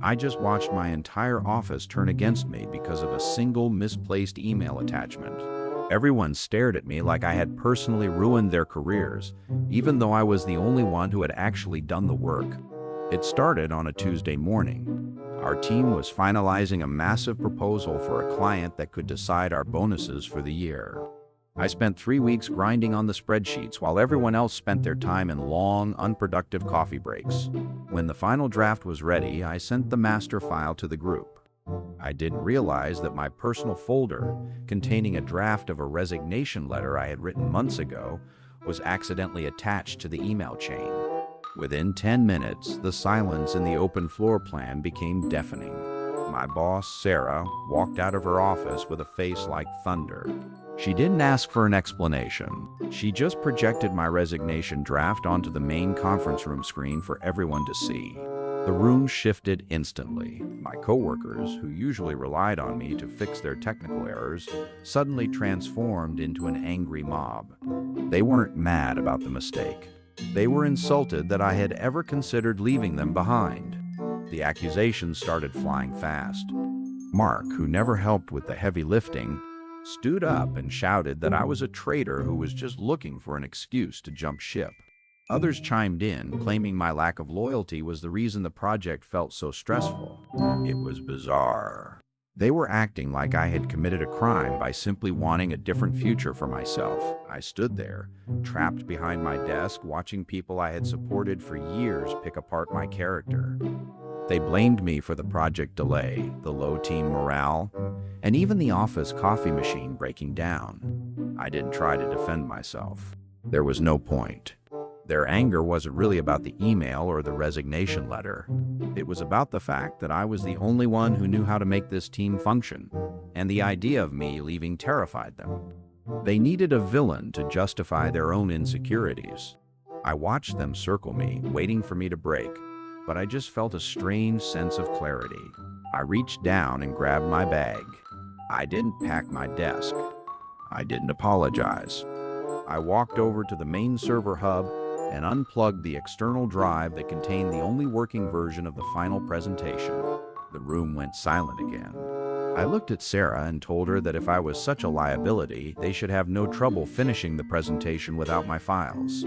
I just watched my entire office turn against me because of a single misplaced email attachment. Everyone stared at me like I had personally ruined their careers, even though I was the only one who had actually done the work. It started on a Tuesday morning. Our team was finalizing a massive proposal for a client that could decide our bonuses for the year. I spent 3 weeks grinding on the spreadsheets while everyone else spent their time in long, unproductive coffee breaks. When the final draft was ready, I sent the master file to the group. I didn't realize that my personal folder, containing a draft of a resignation letter I had written months ago, was accidentally attached to the email chain. Within 10 minutes, the silence in the open floor plan became deafening. My boss, Sarah, walked out of her office with a face like thunder. She didn't ask for an explanation. She just projected my resignation draft onto the main conference room screen for everyone to see. The room shifted instantly. My coworkers, who usually relied on me to fix their technical errors, suddenly transformed into an angry mob. They weren't mad about the mistake. They were insulted that I had ever considered leaving them behind. The accusations started flying fast. Mark, who never helped with the heavy lifting, stood up and shouted that I was a traitor who was just looking for an excuse to jump ship. Others chimed in, claiming my lack of loyalty was the reason the project felt so stressful. It was bizarre. They were acting like I had committed a crime by simply wanting a different future for myself. I stood there, trapped behind my desk, watching people I had supported for years pick apart my character. They blamed me for the project delay, the low team morale, and even the office coffee machine breaking down. I didn't try to defend myself. There was no point. Their anger wasn't really about the email or the resignation letter. It was about the fact that I was the only one who knew how to make this team function, and the idea of me leaving terrified them. They needed a villain to justify their own insecurities. I watched them circle me, waiting for me to break, but I just felt a strange sense of clarity. I reached down and grabbed my bag. I didn't pack my desk. I didn't apologize. I walked over to the main server hub and unplugged the external drive that contained the only working version of the final presentation. The room went silent again. I looked at Sarah and told her that if I was such a liability, they should have no trouble finishing the presentation without my files.